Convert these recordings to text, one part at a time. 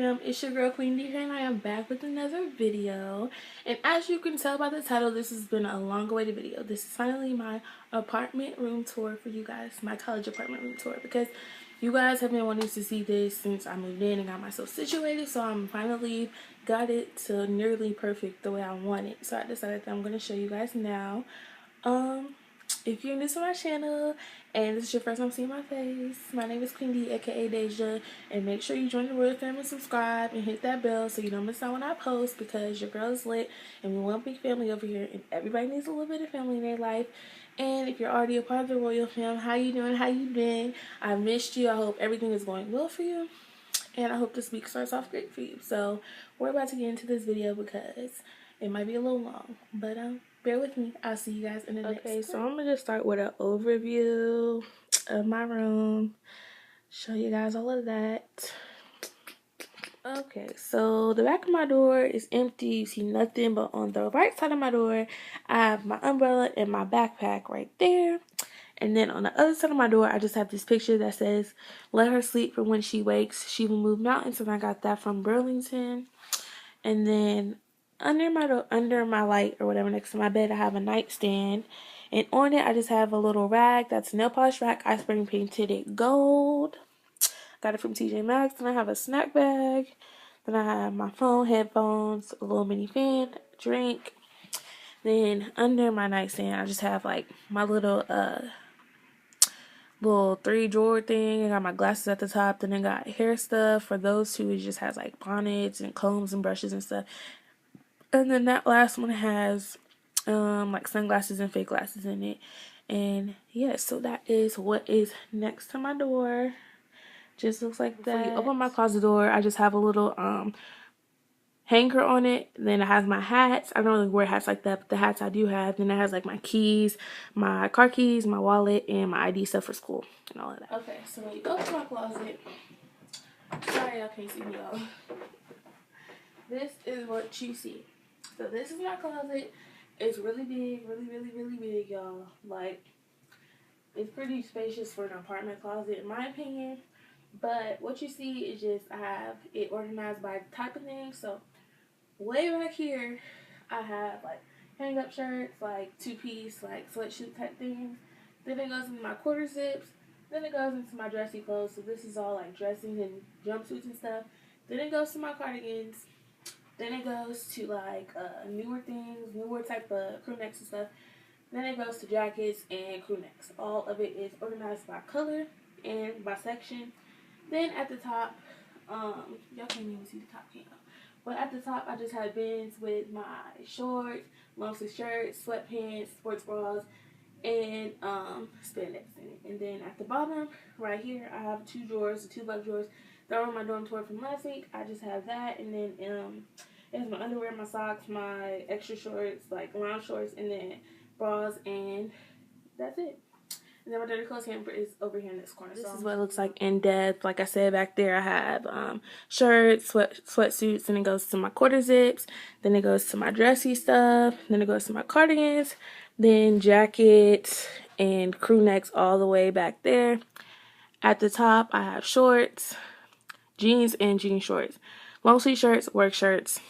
fam, it's your girl Queen D here, and I am back with another video. And as you can tell by the title, this has been a long awaited video. This is finally my apartment room tour for you guys, my college apartment room tour, because you guys have been wanting to see this since I moved in and got myself situated. So I'm finally got it to nearly perfect the way I want it. So I decided that I'm going to show you guys now. If you're new to my channel and this is your first time seeing my face, my name is QUEENDEE, aka Deja, and make sure you join the RoyalFam and subscribe and hit that bell so you don't miss out when I post, because your girl is lit and we want big family over here and everybody needs a little bit of family in their life. And if you're already a part of the RoyalFam, how you doing? How you been? I missed you. I hope everything is going well for you, and I hope this week starts off great for you. So we're about to get into this video because it might be a little long, but bear with me. I'll see you guys in the next clip. So I'm gonna just start with an overview of my room, show you guys all of that. Okay, so the back of my door is empty. You see nothing, but on the right side of my door I have my umbrella and my backpack right there. And then on the other side of my door, I just have this picture that says, "Let her sleep, for when she wakes, she will move mountains." And I got that from Burlington. And then under my light or whatever next to my bed, I have a nightstand. And on it, I just have a little rag. That's a nail polish rack. I spray painted it gold. Got it from TJ Maxx. Then I have a snack bag. Then I have my phone, headphones, a little mini fan, drink. Then under my nightstand, I just have like my little 3-drawer thing. I got my glasses at the top. Then I got hair stuff. For those two, it just has like bonnets and combs and brushes and stuff. And then that last one has like sunglasses and fake glasses in it. And yeah, so that is what is next to my door. Just looks like that. Before you open my closet door, I just have a little hanger on it. Then it has my hats. I don't really wear hats like that, but the hats I do have. Then it has like my keys, my car keys, my wallet, and my ID stuff for school and all of that. Okay, so when you open my closet, sorry y'all can't see me, y'all. This is what you see. So this is my closet. It's really big, really big, y'all. Like, it's pretty spacious for an apartment closet, in my opinion. But what you see is just, I have it organized by type of thing. So way back here, I have like hang up shirts, like 2-piece, like sweatshirt type things. Then it goes into my quarter zips. Then it goes into my dressy clothes. So this is all like dressing and jumpsuits and stuff. Then it goes to my cardigans. Then it goes to like newer things, newer type of crew necks and stuff. Then it goes to jackets and crew necks. All of it is organized by color and by section. Then at the top, y'all can't even see the top camera, but at the top I just have bins with my shorts, long sleeve shirts, sweatpants, sports bras, and spandex in it. And then at the bottom right here, I have 2 drawers, 2 black drawers. They're on my dorm tour from last week. I just have that, and then it has my underwear, my socks, my extra shorts, like lounge shorts, and then bras, and that's it. And then my dirty clothes hamper is over here in this corner. This is what it looks like in depth. Like I said, back there I have shirts, sweatsuits, and it goes to my quarter zips. Then it goes to my dressy stuff. Then it goes to my cardigans. Then jackets and crew necks all the way back there. At the top I have shorts, jeans and jean shorts, long sleeve shirts, work shirts,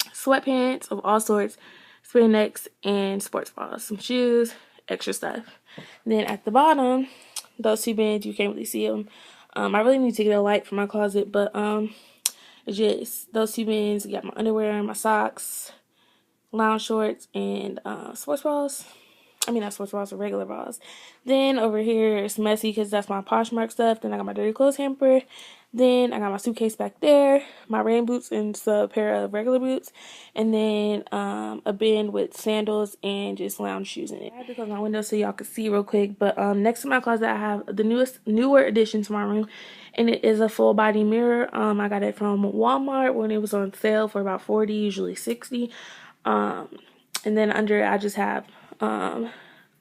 sweatpants of all sorts, spandex, and sports bras, some shoes, extra stuff. And then at the bottom, those 2 bins, you can't really see them. I really need to get a light for my closet, but it's just those 2 bins. You got my underwear, my socks, lounge shorts, and sports bras. I mean, not sports bras, but regular bras. Then over here, it's messy because that's my Poshmark stuff. Then I got my dirty clothes hamper. Then I got my suitcase back there, my rain boots and a pair of regular boots. And then a bin with sandals and just lounge shoes in it. I had to close my window so y'all could see real quick. But next to my closet, I have the newer addition to my room. And it is a full body mirror. I got it from Walmart when it was on sale for about $40, usually $60. And then under it, I just have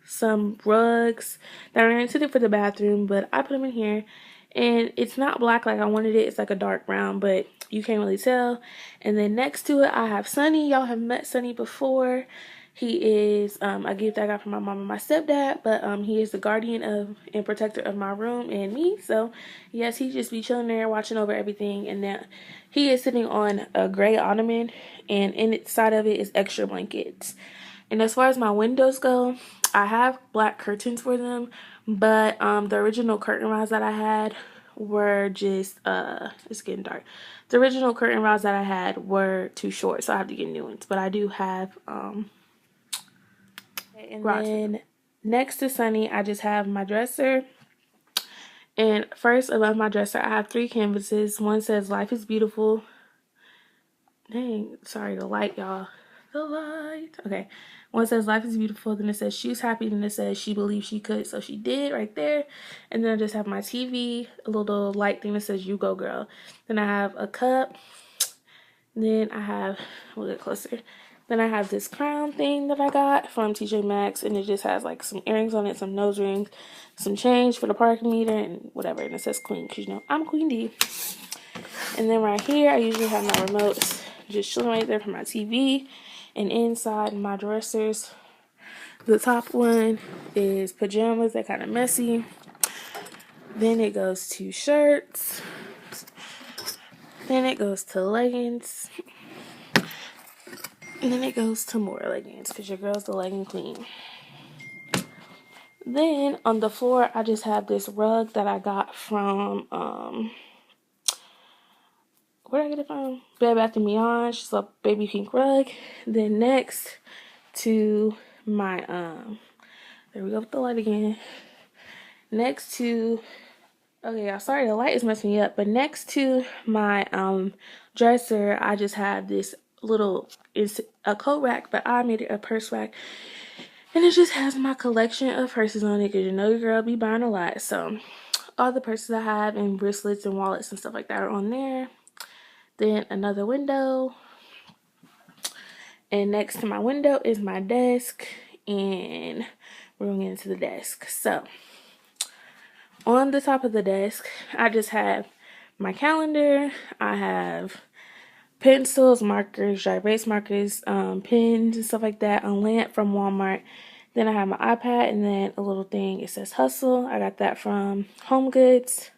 some rugs that are intended for the bathroom, but I put them in here. And it's not black like I wanted it. It's like a dark brown, but you can't really tell. And then next to it, I have Sunny. Y'all have met Sunny before. He is a gift I got from my mom and my stepdad, but he is the guardian of and protector of my room and me. So yes, he just be chilling there watching over everything. And now he is sitting on a gray ottoman, and inside of it is extra blankets. And as far as my windows go, I have black curtains for them, but the original curtain rods that I had were just it's getting dark. The original curtain rods that I had were too short, so I have to get new ones. But I do have and then next to Sunny, I just have my dresser. And first above my dresser, I have 3 canvases. One says "Life is Beautiful." Dang, sorry, the light, y'all. The light. Okay. One says "Life is Beautiful." Then it says "She's Happy." Then it says "She Believed She Could, So She Did," right there. And then I just have my TV, a little light thing that says "You Go Girl." Then I have a cup. Then I have, we'll get closer. Then I have this crown thing that I got from TJ Maxx, and it just has like some earrings on it, some nose rings, some change for the parking meter, and whatever. And it says Queen, because you know I'm QUEENDEE. And then right here, I usually have my remotes just chilling right there for my TV. And inside my dressers, the top one is pajamas. They're kind of messy. Then it goes to shirts. Then it goes to leggings. And then it goes to more leggings, because your girl's the legging queen. Then on the floor, I just have this rug that I got from, where did I get it from? Bed Bath & Beyond. She's a baby pink rug. Then next to my, there we go with the light again. Next to, okay, y'all, sorry, the light is messing me up. But next to my, dresser, I just have this little, it's a coat rack, but I made it a purse rack. And it just has my collection of purses on it, because you know your girl be buying a lot. So all the purses I have and bracelets and wallets and stuff like that are on there. Then another window. And next to my window is my desk. And we're going to get into the desk. So on the top of the desk, I just have my calendar. I have pencils, markers, dry erase markers, pens and stuff like that. A lamp from Walmart. Then I have my iPad, and then a little thing, it says Hustle. I got that from Home Goods.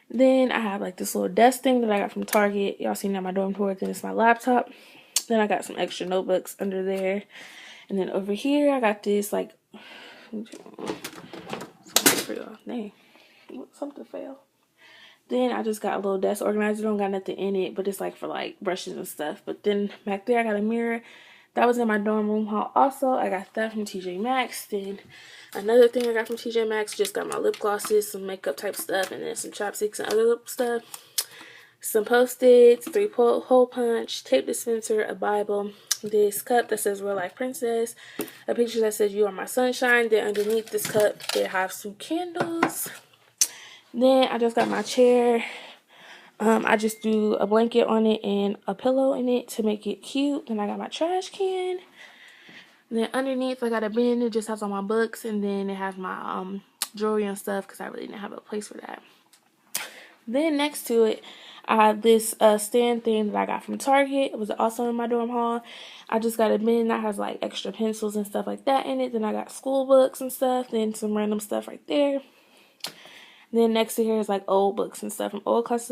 Then I have like this little desk thing that I got from Target. Y'all seen that my dorm tour. Then it's my laptop. Then I got some extra notebooks under there. And then over here I got this like, something fell. Then I just got a little desk organizer. Don't got nothing in it, but it's like for like brushes and stuff. But then back there I got a mirror. That was in my dorm room haul also. I got that from TJ Maxx. Then another thing I got from TJ Maxx, just got my lip glosses, some makeup type stuff, and then some chopsticks and other lip stuff. Some Post-its, 3 hole punch, tape dispenser, a Bible, this cup that says Real Life Princess, a picture that says You Are My Sunshine. Then underneath this cup, they have some candles. Then I just got my chair. I just threw a blanket on it and a pillow in it to make it cute. Then I got my trash can. Then underneath I got a bin. It just has all my books, and then it has my jewelry and stuff, because I really didn't have a place for that. Then next to it, I have this stand thing that I got from Target. It was also in my dorm hall. I just got a bin that has like extra pencils and stuff like that in it. Then I got school books and stuff. Then some random stuff right there. Then next to here is like old books and stuff from old classes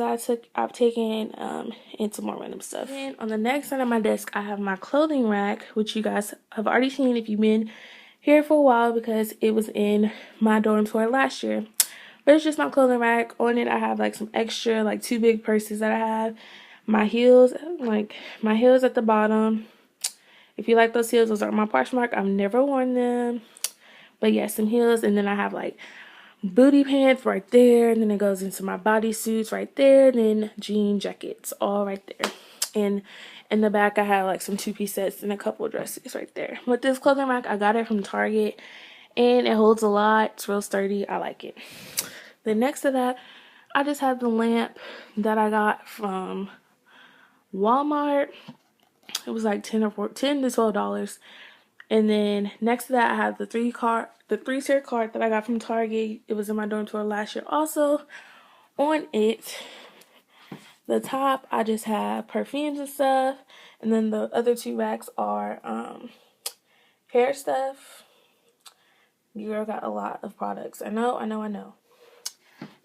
I've taken, and some more random stuff. Then on the next side of my desk, I have my clothing rack, which you guys have already seen if you've been here for a while, because it was in my dorm tour last year. But it's just my clothing rack. On it, I have like some extra, like 2 big purses that I have. My heels, like my heels at the bottom. If you like those heels, those are my Poshmark. I've never worn them. But yeah, some heels. And then I have like booty pants right there, and then it goes into my bodysuits right there, and then jean jackets all right there. And in the back I have like some 2-piece sets and a couple of dresses right there. But this clothing rack, I got it from Target, and it holds a lot. It's real sturdy. I like it. Then next to that, I just have the lamp that I got from Walmart. It was like $10 to $12. And then next to that, I have the 3-tier card that I got from Target. It was in my dorm tour last year also. On it, the top, I just have perfumes and stuff. And then the other 2 racks are hair stuff. Your girl got a lot of products. I know.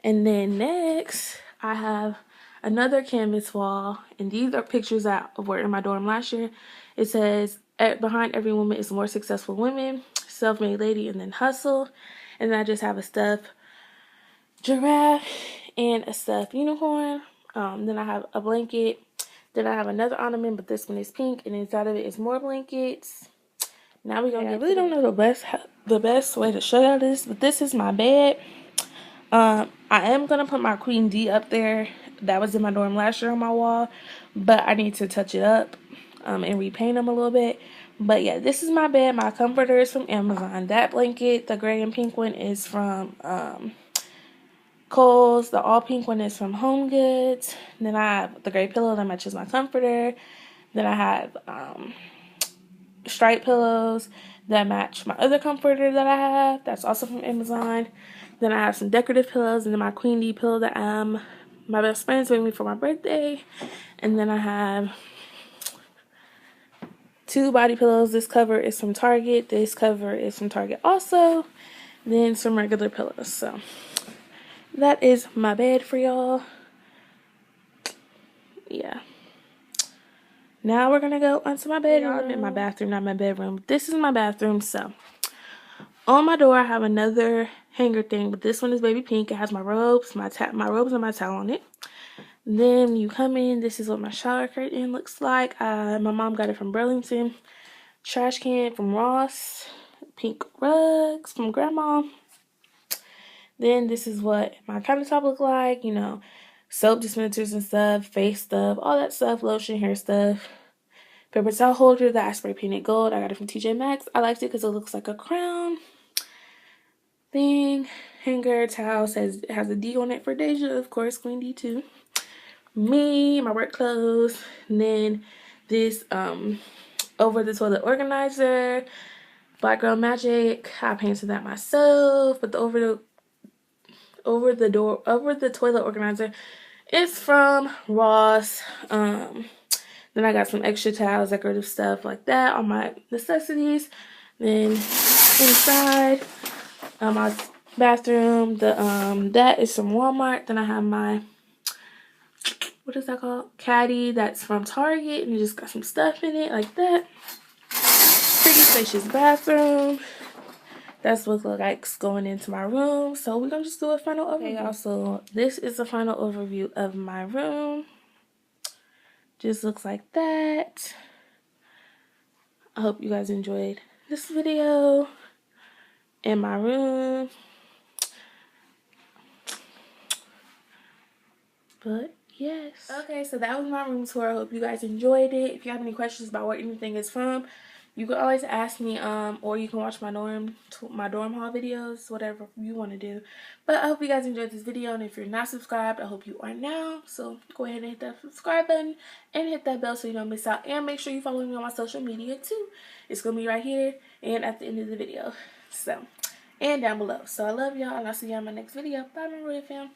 And then next, I have another canvas wall, and these are pictures that were in my dorm last year. It says, behind every woman is more successful women, self-made lady, and then hustle. And then I just have a stuffed giraffe and a stuffed unicorn. Then I have a blanket. Then I have another ornament, but this one is pink, and inside of it is more blankets. Now we're gonna I really don't know the best way to show y'all this, but this is my bed. I am gonna put my QUEENDEE up there. That was in my dorm last year on my wall, but I need to touch it up and repaint them a little bit. But yeah, this is my bed. My comforter is from Amazon. That blanket, the gray and pink one, is from Kohl's. The all pink one is from Home Goods. Then I have the gray pillow that matches my comforter. Then I have striped pillows that match my other comforter that I have. That's also from Amazon. Then I have some decorative pillows, and then my QUEENDEE pillow that my best friends made me for my birthday. And then I have 2 body pillows. This cover is from Target. This cover is from Target also. Then some regular pillows. So that is my bed for y'all. Yeah. Now we're gonna go onto my bedroom. I'm in my bathroom, not my bedroom. This is my bathroom. So on my door I have another hanger thing, but this one is baby pink. It has my robes, my robes and my towel on it. And then when you come in, this is what my shower curtain looks like. My mom got it from Burlington. Trash can from Ross. Pink rugs from Grandma. Then this is what my countertop look like. You know, soap dispensers and stuff, face stuff, all that stuff, lotion, hair stuff. Paper towel holder that I spray painted gold. I got it from TJ Maxx. I liked it because it looks like a crown thing. Hanger towel says it has a D on it for Deja, of course, QUEENDEE too. Me, my work clothes, and then this over the toilet organizer, Black Girl Magic. I painted that myself, but the over the toilet organizer is from Ross. Then I got some extra towels, decorative stuff like that on my necessities. Then inside my bathroom, that is from Walmart. Then I have my, what is that called? Caddy, that's from Target, and it just got some stuff in it like that. Pretty spacious bathroom. That's what it looks like going into my room. So we're gonna just do a final overview. Okay, also, this is the final overview of my room. Just looks like that. I hope you guys enjoyed this video in my room. But yes. Okay, so that was my room tour. I hope you guys enjoyed it. If you have any questions about where anything is from, you can always ask me, or you can watch my dorm haul videos, whatever you want to do. But I hope you guys enjoyed this video, and if you're not subscribed, I hope you are now. So go ahead and hit that subscribe button and hit that bell so you don't miss out. And make sure you follow me on my social media too. It's gonna be right here and at the end of the video. So, and down below. So I love y'all, and I'll see y'all in my next video. Bye, my RoyalFam.